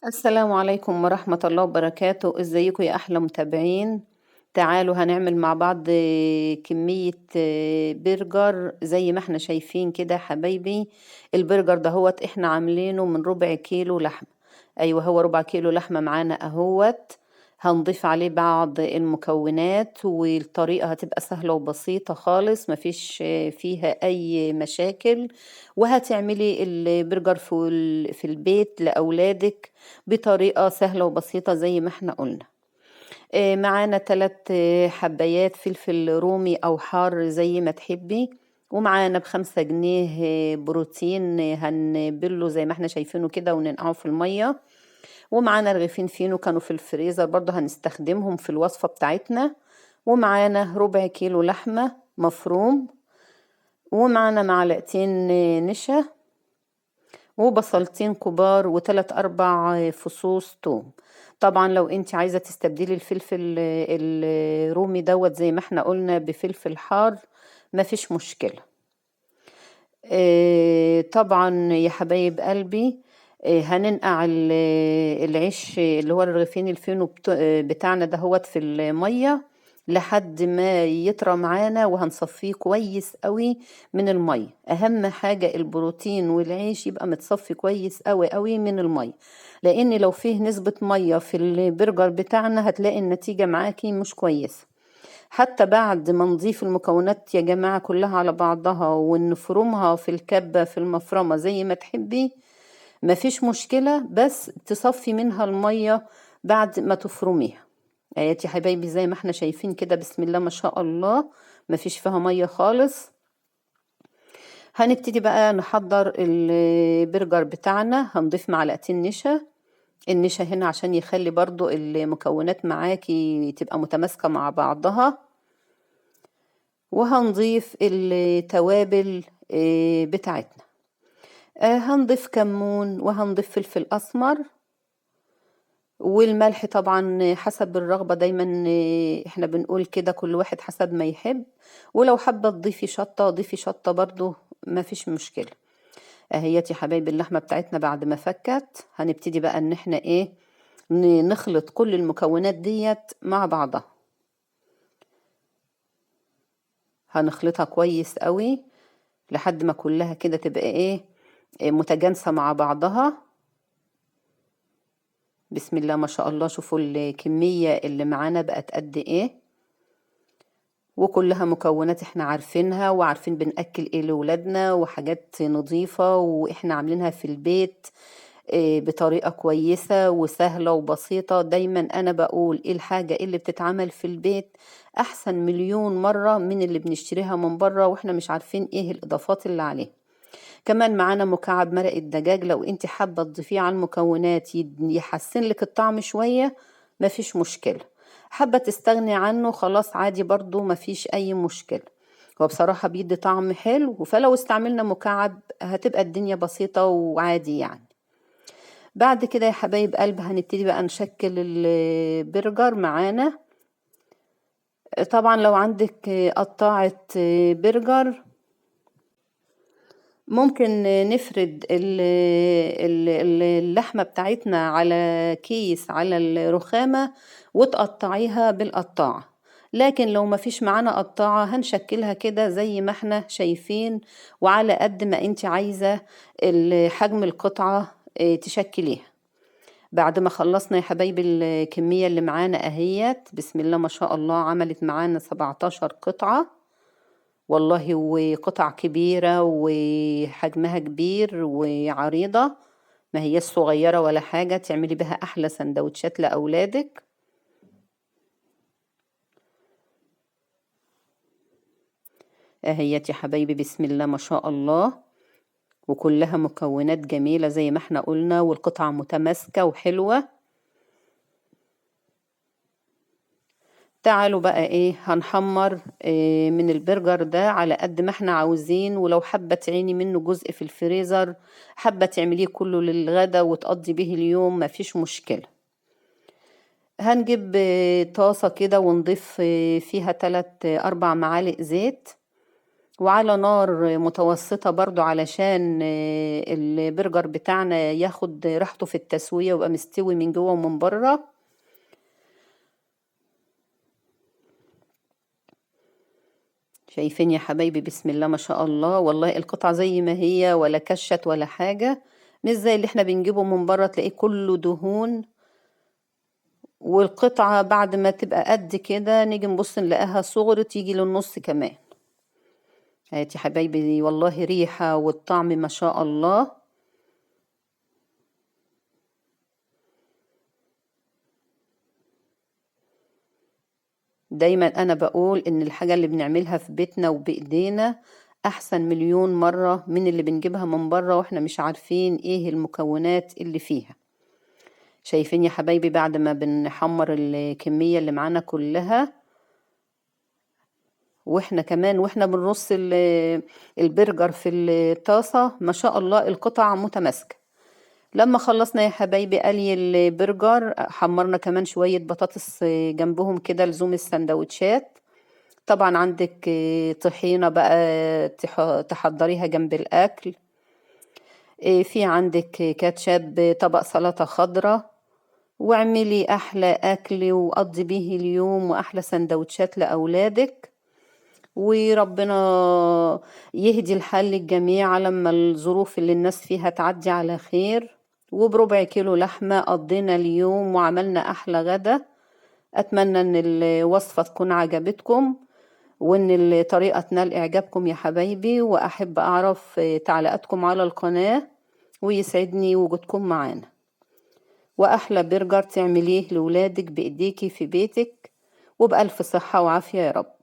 السلام عليكم ورحمة الله وبركاته، ازيكم يا أحلى متابعين. تعالوا هنعمل مع بعض كمية برجر زي ما احنا شايفين كده يا حبايبي. البرجر ده هوت احنا عاملينه من ربع كيلو لحمة. ايوه، هو ربع كيلو لحمة معانا اهوت. هنضيف عليه بعض المكونات، والطريقة هتبقى سهلة وبسيطة خالص، مفيش فيها أي مشاكل. وهتعملي البرجر في البيت لأولادك بطريقة سهلة وبسيطة زي ما احنا قلنا. معانا 3 حبايات فلفل رومي أو حار زي ما تحبي. ومعانا ب5 جنيه بروتين، هنبله زي ما احنا شايفينه كده وننقعه في المية. ومعانا رغيفين فينو كانوا في الفريزر برضه هنستخدمهم في الوصفة بتاعتنا. ومعانا ربع كيلو لحمة مفروم. ومعانا معلقتين نشا، وبصلتين كبار، و3 4 فصوص توم. طبعا لو انت عايزة تستبدلي الفلفل الرومي دوت زي ما احنا قلنا بفلفل حار، مفيش مشكلة. طبعا يا حبايب قلبي، هننقع العيش اللي هو الرغيفين الفينو بتاعنا دهوت في المية لحد ما يطرى معانا، وهنصفيه كويس قوي من المية. اهم حاجة البروتين والعيش يبقى متصفي كويس قوي قوي من المية، لان لو فيه نسبة مية في البرجر بتاعنا هتلاقي النتيجة معاكي مش كويسة. حتى بعد ما نضيف المكونات يا جماعة كلها على بعضها ونفرمها في الكبة في المفرمة زي ما تحبي، مفيش مشكلة، بس تصفي منها المية بعد ما تفرميها. ايات يا حبايبي زي ما احنا شايفين كده، بسم الله ما شاء الله، مفيش فيها مية خالص. هنبتدي بقى نحضر البرجر بتاعنا. هنضيف معلقتين نشا. النشا هنا عشان يخلي برضو المكونات معاكي تبقى متماسكة مع بعضها. وهنضيف التوابل بتاعتنا. هنضيف كمون، وهنضيف فلفل أسمر، والملح طبعا حسب الرغبة. دايما احنا بنقول كده كل واحد حسب ما يحب. ولو حابة تضيفي شطة ضيفي شطة برضو، ما فيش مشكلة. اهيتي حبايب اللحمة بتاعتنا بعد ما فكت، هنبتدي بقى ان احنا نخلط كل المكونات ديت مع بعضها. هنخلطها كويس قوي لحد ما كلها كده تبقى متجانسة مع بعضها. بسم الله ما شاء الله، شوفوا الكمية اللي معانا بقت قد ايه. وكلها مكونات احنا عارفينها وعارفين بنأكل ايه لولادنا، وحاجات نظيفة واحنا عاملينها في البيت بطريقة كويسة وسهلة وبسيطة. دايما انا بقول ايه الحاجة اللي بتتعمل في البيت احسن مليون مرة من اللي بنشتريها من بره واحنا مش عارفين ايه الاضافات اللي عليها. كمان معانا مكعب مرق الدجاج، لو انت حابة تضيفيه على المكونات يحسن لك الطعم شوية، مفيش مشكلة. حابة تستغني عنه خلاص عادي برضو، مفيش اي مشكلة. هو بصراحة بيدي طعم حلو، فلو استعملنا مكعب هتبقى الدنيا بسيطة وعادي يعني. بعد كده يا حبايب قلب هنبتدي بقى نشكل البرجر معانا. طبعا لو عندك قطاعة برجر ممكن نفرد اللحمة بتاعتنا على كيس على الرخامة وتقطعيها بالقطاعة. لكن لو ما فيش معانا قطاعة هنشكلها كده زي ما احنا شايفين، وعلى قد ما انت عايزة حجم القطعة تشكليها. بعد ما خلصنا يا حبايبي الكمية اللي معانا اهيت، بسم الله ما شاء الله، عملت معانا 17 قطعة والله، وقطع كبيرة وحجمها كبير وعريضة، ما هي الصغيرة ولا حاجة، تعملي بها أحلى سندوتشات لأولادك. اهيت يا حبايبي بسم الله ما شاء الله، وكلها مكونات جميلة زي ما احنا قلنا، والقطعة متماسكة وحلوة. تعالوا بقى هنحمر من البرجر ده على قد ما احنا عاوزين. ولو حابة تعيني منه جزء في الفريزر، حابة تعمليه كله للغدا وتقضي به اليوم، مفيش مشكلة. هنجيب طاسة كده ونضيف فيها 3 4 معالق زيت. وعلى نار متوسطة برضو علشان البرجر بتاعنا ياخد راحته في التسوية ويبقى مستوي من جوه ومن بره. شايفين يا حبايبي؟ بسم الله ما شاء الله، والله القطعة زي ما هي ولا كشت ولا حاجة، مش زي اللي احنا بنجيبه من بره تلاقيه كله دهون. والقطعة بعد ما تبقى قد كده نيجي نبص نلاقيها صغرت تيجي للنص كمان. هاتي يا حبايبي، والله ريحة والطعم ما شاء الله. دايما انا بقول ان الحاجة اللي بنعملها في بيتنا وبايدينا احسن مليون مرة من اللي بنجيبها من بره واحنا مش عارفين ايه المكونات اللي فيها. شايفين يا حبايبي؟ بعد ما بنحمر الكمية اللي معانا كلها، واحنا كمان واحنا بنرص البرجر في الطاسة، ما شاء الله القطع متماسكة. لما خلصنا يا حبايبي قلي البرجر، حمرنا كمان شوية بطاطس جنبهم كده لزوم السندوتشات. طبعا عندك طحينة بقى تحضريها جنب الأكل. في عندك كاتشب، طبق سلطة خضراء، واعملي أحلى أكل وقضي بيه اليوم وأحلى سندوتشات لأولادك. وربنا يهدي الحال للجميع لما الظروف اللي الناس فيها تعدي على خير. وبربع كيلو لحمة قضينا اليوم وعملنا أحلى غدا. أتمنى أن الوصفة تكون عجبتكم وأن الطريقة تنال إعجابكم يا حبايبي، وأحب أعرف تعليقاتكم على القناة، ويسعدني وجودكم معانا. وأحلى برجر تعمليه لولادك بإيديكي في بيتك، وبألف صحة وعافية يا رب.